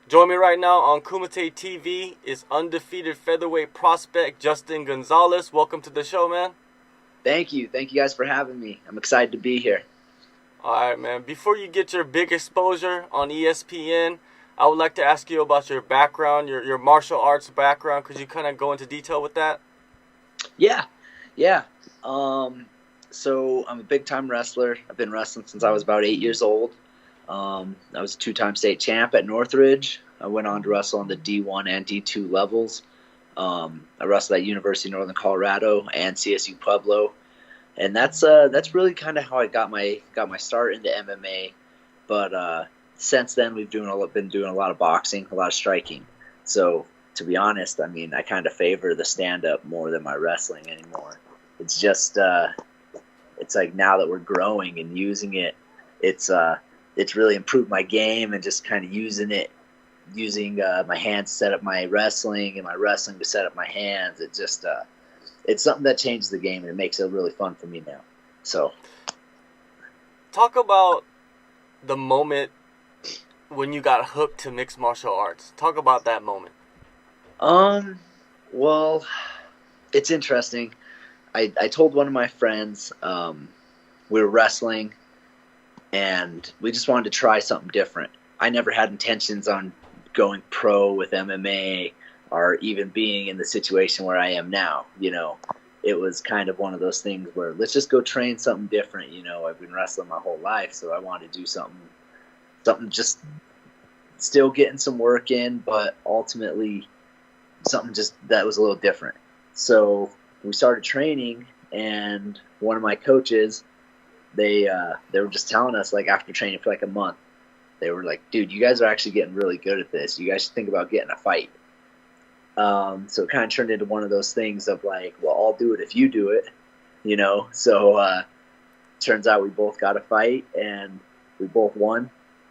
Join me right now on Kumite TV is undefeated featherweight prospect Justin Gonzales. Welcome to the show, man. Thank you. Thank you guys for having me. I'm excited to be here. All right, man. Before you get your big exposure on ESPN, I would like to ask you about your background, your martial arts background. Could you kind of go into detail with that? Yeah. So I'm a big-time wrestler. I've been wrestling since I was about 8 years old. I was a two-time state champ at Northridge. I went on to wrestle on the D1 and D2 levels. I wrestled at University of Northern Colorado and CSU Pueblo, and that's really kind of how I got my start into MMA. But since then, we've been doing a lot of boxing, a lot of striking. So to be honest, I mean, I kind of favor the stand-up more than my wrestling anymore. It's just it's like now that we're growing and using it, it's really improved my game and just kind of using my hands to set up my wrestling and my wrestling to set up my hands. It just it's something that changed the game and it makes it really fun for me now. So talk about the moment when you got hooked to mixed martial arts. Talk about that moment. Well, it's interesting. I told one of my friends, we were wrestling and we just wanted to try something different. I never had intentions on going pro with MMA or even being in the situation where I am now. You know, it was kind of one of those things where let's just go train something different. You know, I've been wrestling my whole life, so I wanted to do something just still getting some work in, but ultimately something just that was a little different. So we started training, and one of my coaches, they were just telling us, like, after training for like a month, they were like, dude, you guys are actually getting really good at this. You guys should think about getting a fight. So it kind of turned into one of those things of like, well, I'll do it if you do it, you know? So turns out we both got a fight and we both won.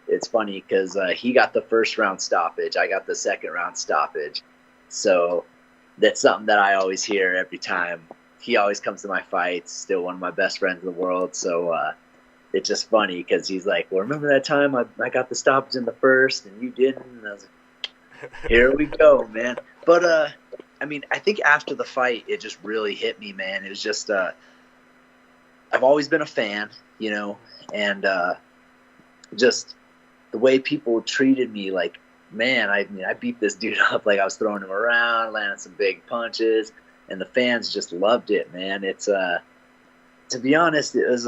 It's funny because he got the first round stoppage. I got the second round stoppage. So that's something that I always hear every time. He always comes to my fights, still one of my best friends in the world. So it's just funny because he's like, well, remember that time I got the stoppage in the first and you didn't? And I was like, here we go, man. But, I mean, I think after the fight, it just really hit me, man. It was just I've always been a fan, you know, and just the way people treated me, like, man, I mean, I beat this dude up like I was throwing him around, landing some big punches, and the fans just loved it, man. It's to be honest, it was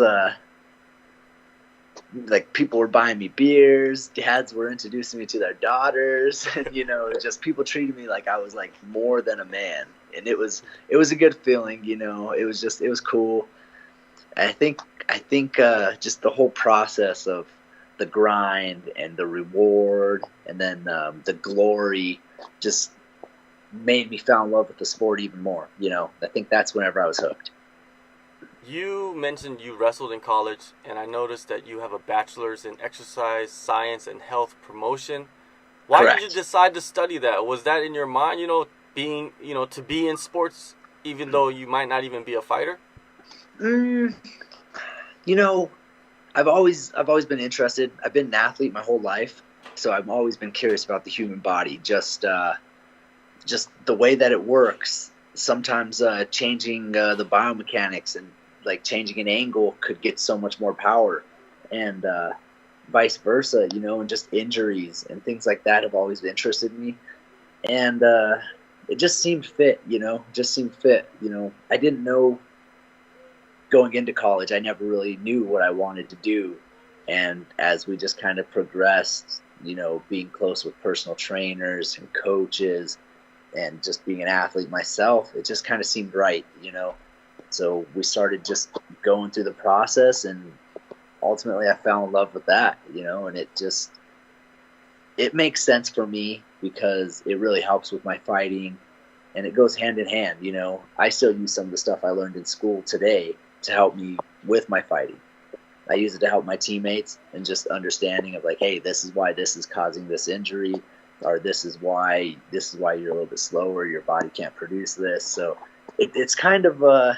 like people were buying me beers, dads were introducing me to their daughters, and you know, just people treated me like I was like more than a man, and it was a good feeling, you know. It was cool. I think just the whole process of the grind and the reward and then the glory just made me fall in love with the sport even more. You know, I think that's whenever I was hooked. You mentioned you wrestled in college, and I noticed that you have a bachelor's in exercise science and health promotion. Why Correct. did you decide to study that? Was that in your mind, you know, to be in sports even though you might not even be a fighter? You know, I've always been interested. I've been an athlete my whole life, so I've always been curious about the human body, just the way that it works. Sometimes changing the biomechanics and like changing an angle could get so much more power, and vice versa, you know, and just injuries and things like that have always interested me, and it just seemed fit, you know, I didn't know. Going into college, I never really knew what I wanted to do. And as we just kind of progressed, you know, being close with personal trainers and coaches and just being an athlete myself, it just kind of seemed right, you know. So we started just going through the process, and ultimately I fell in love with that, you know, and it makes sense for me because it really helps with my fighting, and it goes hand in hand, you know. I still use some of the stuff I learned in school today to help me with my fighting. I use it to help my teammates, and just understanding of like, hey, this is why this is causing this injury, or this is why you're a little bit slower, your body can't produce this. So it's kind of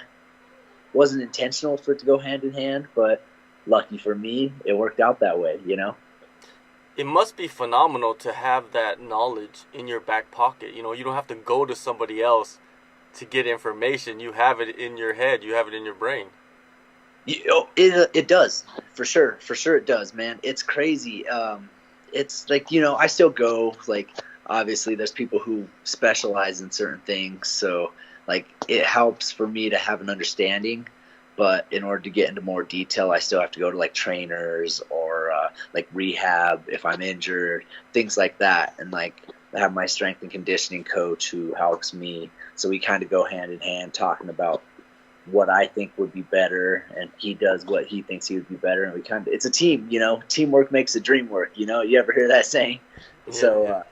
wasn't intentional for it to go hand in hand, but lucky for me, it worked out that way, you know. it must be phenomenal to have that knowledge in your back pocket. You know, you don't have to go to somebody else to get information. You have it in your head. You have it in your brain. It does, for sure. For sure it does, man. It's crazy. It's like, I still go, like, obviously there's people who specialize in certain things. So, like, it helps for me to have an understanding. But in order to get into more detail, I still have to go to, like, trainers or, like, rehab if I'm injured, things like that. And, like, I have my strength and conditioning coach who helps me. So we kind of go hand in hand talking about what I think would be better, and he does what he thinks he would be better. And we kind of, it's a team, teamwork makes the dream work. You ever hear that saying? Yeah, so, yeah.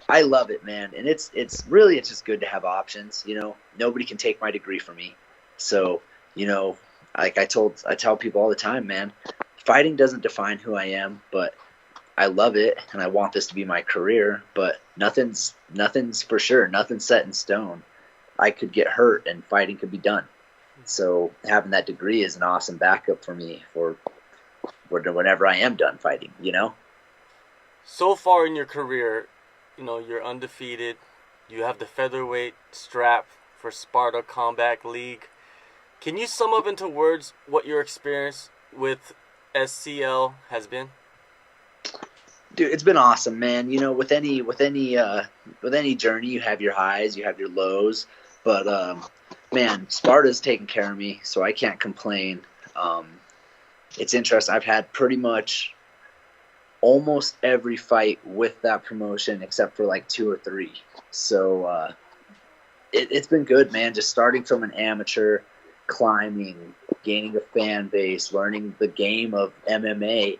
I love it, man. And it's just good to have options. Nobody can take my degree from me. So, like I tell people all the time, man, fighting doesn't define who I am, but I love it and I want this to be my career, but nothing's for sure. Nothing's set in stone. I could get hurt and fighting could be done. So having that degree is an awesome backup for me for whenever I am done fighting, So far in your career, you're undefeated. You have the featherweight strap for Sparta Combat League. Can you sum up into words what your experience with SCL has been? Dude, it's been awesome, man. With any journey, you have your highs, you have your lows, but man, Sparta's taking care of me, so I can't complain. It's interesting. I've had pretty much almost every fight with that promotion except for like 2 or 3. So it's been good, man. Just starting from an amateur, climbing, gaining a fan base, learning the game of MMA,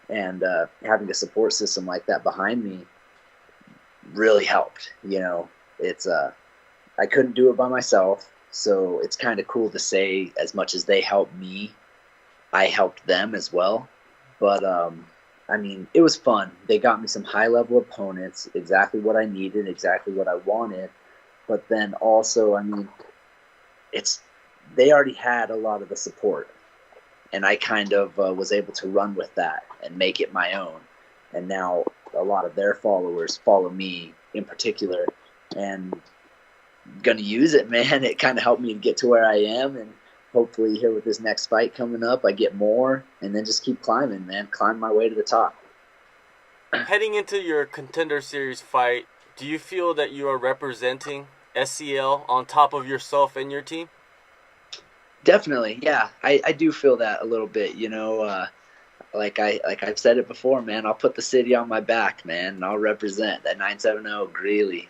and having a support system like that behind me really helped. It's I couldn't do it by myself. So it's kind of cool to say as much as they helped me, I helped them as well. But, it was fun. They got me some high-level opponents, exactly what I needed, exactly what I wanted. But then also, they already had a lot of the support. And I kind of was able to run with that and make it my own. And now a lot of their followers follow me in particular. And going to use it, man. It kind of helped me to get to where I am, and hopefully here with this next fight coming up, I get more, and then just keep climbing, man. Climb my way to the top. Heading into your Contender Series fight, do you feel that you are representing SCL on top of yourself and your team? Definitely, yeah. I do feel that a little bit, like I've said it before, man. I'll put the city on my back, man, and I'll represent that 970 Greeley.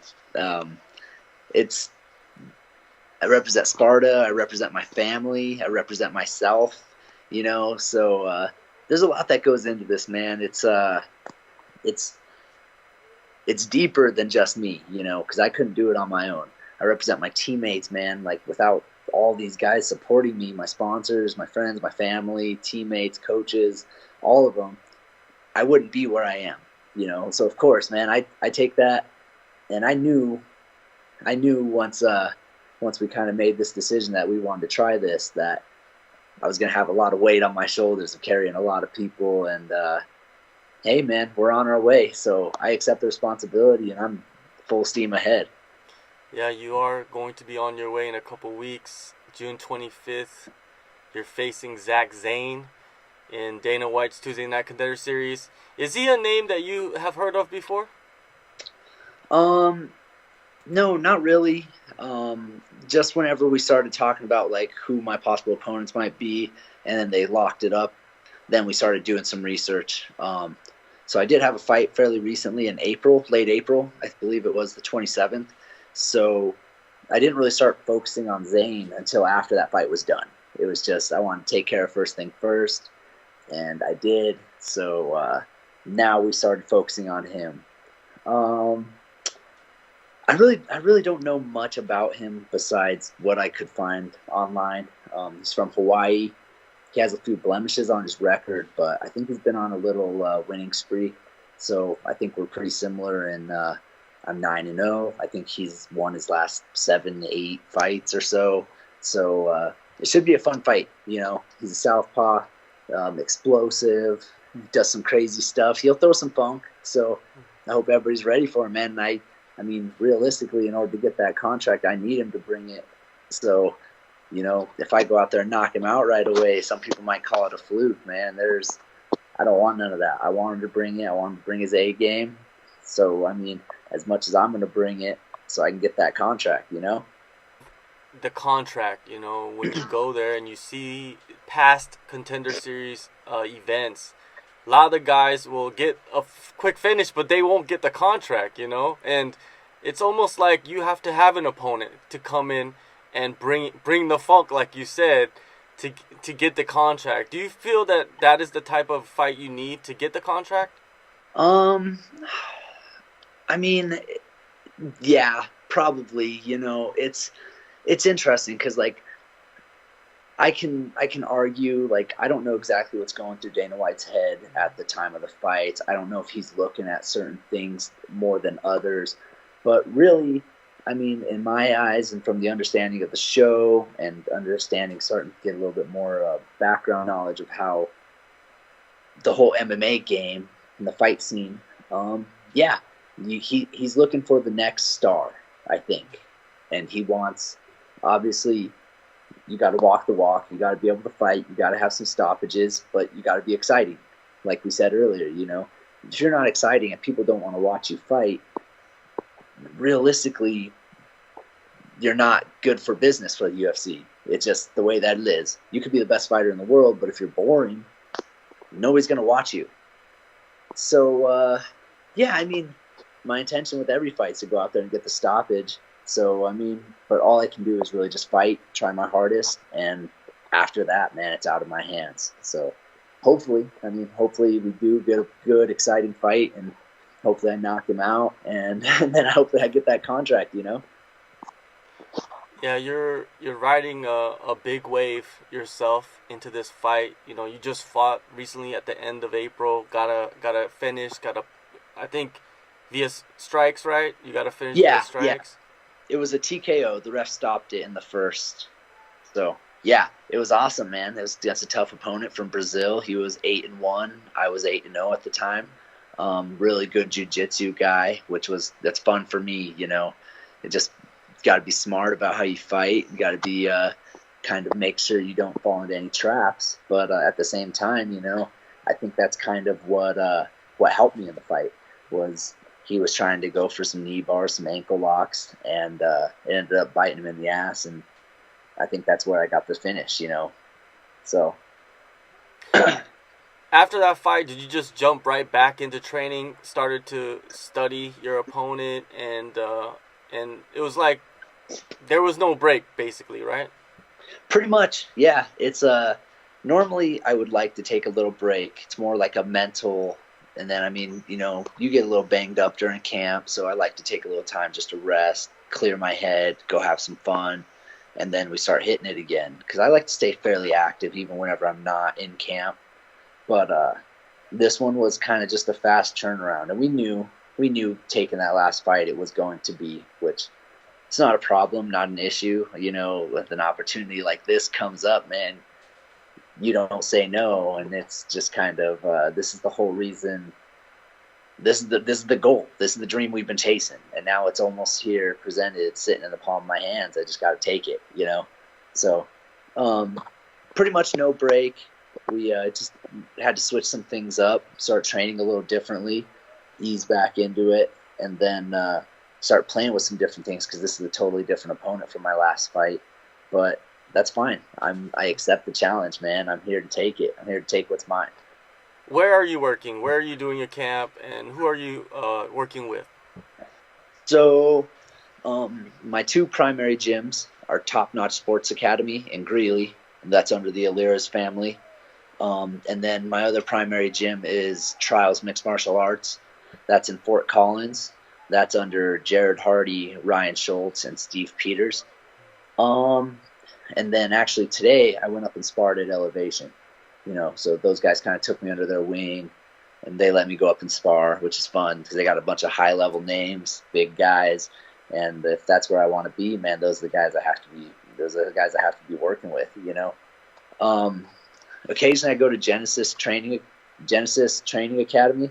I represent Sparta, I represent my family, I represent myself, so there's a lot that goes into this, man. It's deeper than just me, because I couldn't do it on my own. I represent my teammates, man. Like, without all these guys supporting me, my sponsors, my friends, my family, teammates, coaches, all of them, I wouldn't be where I am, So of course, man, I take that, and I knew once we kind of made this decision that we wanted to try this, that I was going to have a lot of weight on my shoulders of carrying a lot of people. And, hey, man, we're on our way. So I accept the responsibility, and I'm full steam ahead. Yeah, you are going to be on your way in a couple weeks. June 25th, you're facing Zach Zane in Dana White's Tuesday Night Contender Series. Is he a name that you have heard of before? No, not really. Just whenever we started talking about like who my possible opponents might be, and then they locked it up, then we started doing some research. So I did have a fight fairly recently in April, late April. I believe it was the 27th. So I didn't really start focusing on Zane until after that fight was done. It was just I wanted to take care of first thing first, and I did. So now we started focusing on him. I really don't know much about him besides what I could find online. He's from Hawaii. He has a few blemishes on his record, but I think he's been on a little winning spree. So I think we're pretty similar, and I'm 9-0. I think he's won his last 7, 8 fights or so. So it should be a fun fight. He's a southpaw, explosive, does some crazy stuff. He'll throw some funk. So I hope everybody's ready for him, man. And I mean, realistically, in order to get that contract, I need him to bring it. So, if I go out there and knock him out right away, some people might call it a fluke, man. I don't want none of that. I want him to bring it. I want him to bring his A game. So, I mean, as much as I'm going to bring it so I can get that contract, The contract, when you go there and you see past Contender Series events, a lot of the guys will get a quick finish, but they won't get the contract, and it's almost like you have to have an opponent to come in and bring the funk, like you said, to get the contract. Do you feel that is the type of fight you need to get the contract? I mean, yeah, probably. It's interesting because like I can argue, like, I don't know exactly what's going through Dana White's head at the time of the fights. I don't know if he's looking at certain things more than others, but really, I mean, in my eyes and from the understanding of the show and starting to get a little bit more background knowledge of how the whole MMA game and the fight scene, yeah, he's looking for the next star, I think. And he wants, obviously, you got to walk the walk. You got to be able to fight. You got to have some stoppages, but you got to be exciting. Like we said earlier, if you're not exciting and people don't want to watch you fight, realistically, you're not good for business for the UFC. It's just the way that it is. You could be the best fighter in the world, but if you're boring, nobody's going to watch you. So, yeah, I mean, my intention with every fight is to go out there and get the stoppage. So, I mean, but all I can do is really just fight, try my hardest, and after that, man, it's out of my hands. So, hopefully we do get a good, exciting fight, and hopefully I knock him out, and then I hope that I get that contract, Yeah, you're riding a big wave yourself into this fight. You just fought recently at the end of April. Gotta finish. I think via strikes, right? You gotta finish via strikes. Yeah. It was a TKO. The ref stopped it in the first. So yeah, it was awesome, man. That's a tough opponent from Brazil. He was 8-1. I was 8-0 at the time. Really good jiu-jitsu guy, that's fun for me. It just got to be smart about how you fight. You got to be kind of make sure you don't fall into any traps. But at the same time, I think that's kind of what helped me in the fight was he was trying to go for some knee bars, some ankle locks, and it ended up biting him in the ass. And I think that's where I got the finish, So after that fight, did you just jump right back into training, started to study your opponent, and it was like there was no break, basically, right? Pretty much, yeah. It's normally I would like to take a little break. It's more like a mental, and then, I mean, you get a little banged up during camp, so I like to take a little time just to rest, clear my head, go have some fun, and then we start hitting it again. Because I like to stay fairly active even whenever I'm not in camp. But this one was kind of just a fast turnaround, and we knew taking that last fight it was going to be, which it's not a problem, not an issue. With an opportunity like this comes up, man, you don't say no, and it's just kind of this is the whole reason. This is the goal. This is the dream we've been chasing, and now it's almost here, presented, sitting in the palm of my hands. I just got to take it, So, pretty much no break. We just had to switch some things up, start training a little differently, ease back into it, and then start playing with some different things because this is a totally different opponent from my last fight. But that's fine. I accept the challenge, man. I'm here to take it. I'm here to take what's mine. Where are you working? Where are you doing your camp? And who are you working with? So, my two primary gyms are Top Notch Sports Academy in Greeley, and that's under the Alira's family. And then my other primary gym is Trials Mixed Martial Arts. That's in Fort Collins. That's under Jared Hardy, Ryan Schultz, and Steve Peters. And then actually today I went up and sparred at Elevation. So those guys kind of took me under their wing, and they let me go up and spar, which is fun because they got a bunch of high-level names, big guys, and if that's where I want to be, man, those are the guys I have to be. Those are the guys I have to be working with. Occasionally I go to Genesis training Genesis Training Academy.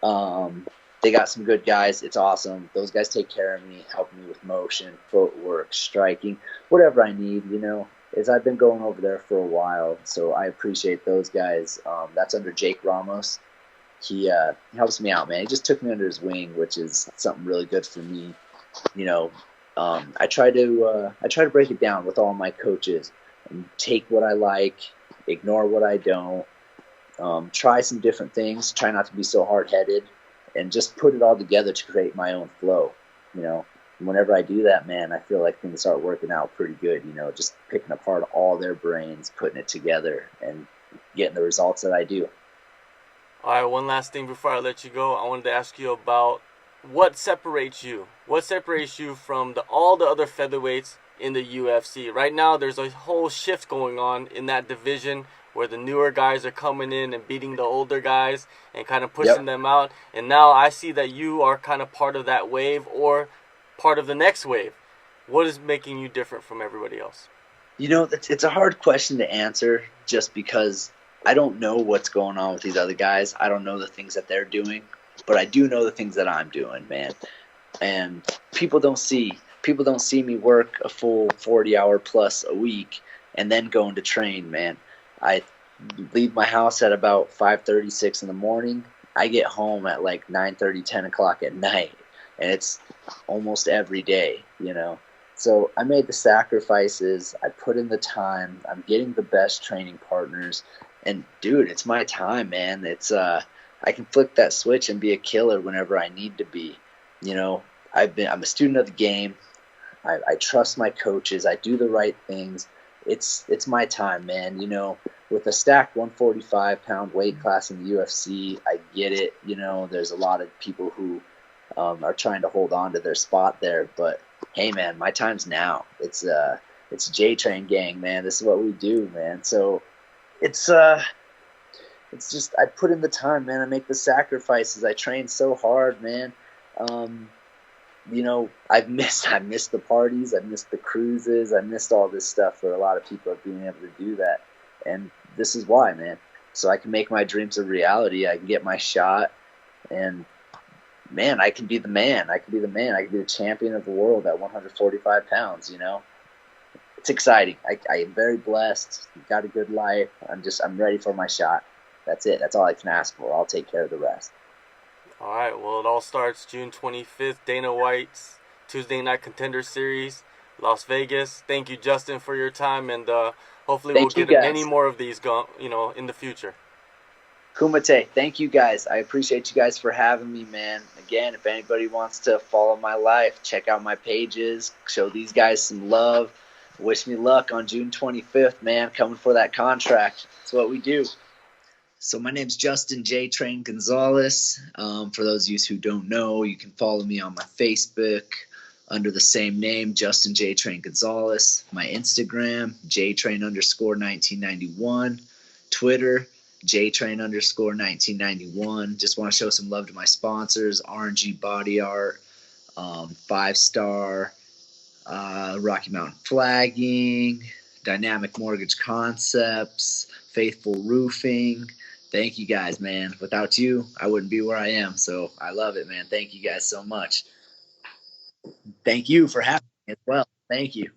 Um, they got some good guys. It's awesome. Those guys take care of me, helping me with motion, footwork, striking, whatever I need. Is I've been going over there for a while, so I appreciate those guys. That's under Jake Ramos. He helps me out, man. He just took me under his wing, which is something really good for me. You know, I try to break it down with all my coaches and take what I like, ignore what I don't. Try some different things. Try not to be so hard headed, and just put it all together to create my own flow. And whenever I do that, man, I feel like things start working out pretty good. Just picking apart all their brains, putting it together, and getting the results that I do. All right, one last thing before I let you go. I wanted to ask you about what separates you. What separates you from all the other featherweights in the UFC? Right now, there's a whole shift going on in that division where the newer guys are coming in and beating the older guys and kind of pushing them out. And now I see that you are kind of part of that wave or part of the next wave. What is making you different from everybody else? It's a hard question to answer just because I don't know what's going on with these other guys. I don't know the things that they're doing, but I do know the things that I'm doing, man. And people don't see me work a full 40-hour plus a week and then going to train, man. I leave my house at about 5:36 in the morning. I get home at like 9:30, 10 o'clock at night, and it's almost every day. So I made the sacrifices. I put in the time. I'm getting the best training partners, and dude, it's my time, man. I can flick that switch and be a killer whenever I need to be. I'm a student of the game. I trust my coaches. I do the right things. It's my time, man. With a stacked 145-pound weight class in the UFC, I get it. There's a lot of people who are trying to hold on to their spot there, but hey, man, my time's now. It's J-Train gang, man. This is what we do, man. So it's just I put in the time, man. I make the sacrifices. I train so hard, man. I've missed the parties, I've missed the cruises, I missed all this stuff for a lot of people of being able to do that. And this is why, man. So I can make my dreams a reality. I can get my shot, and man, I can be the man. I can be the champion of the world at 145 pounds. It's exciting. I am very blessed. Got a good life. I'm ready for my shot. That's it. That's all I can ask for. I'll take care of the rest. All right, well, it all starts June 25th, Dana White's Tuesday Night Contender Series, Las Vegas. Thank you, Justin, for your time, and hopefully we'll get many more of these in the future. Kumite, thank you guys. I appreciate you guys for having me, man. Again, if anybody wants to follow my life, check out my pages, show these guys some love. Wish me luck on June 25th, man. Coming for that contract. That's what we do. So my name's Justin J. Train Gonzales. For those of you who don't know, you can follow me on my Facebook under the same name, Justin J. Train Gonzales. My Instagram, JTrain_1991. Twitter, JTrain_1991. Just want to show some love to my sponsors, RNG Body Art, 5-Star, Rocky Mountain Flagging, Dynamic Mortgage Concepts, Faithful Roofing. Thank you guys, man. Without you, I wouldn't be where I am. So I love it, man. Thank you guys so much. Thank you for having me as well. Thank you.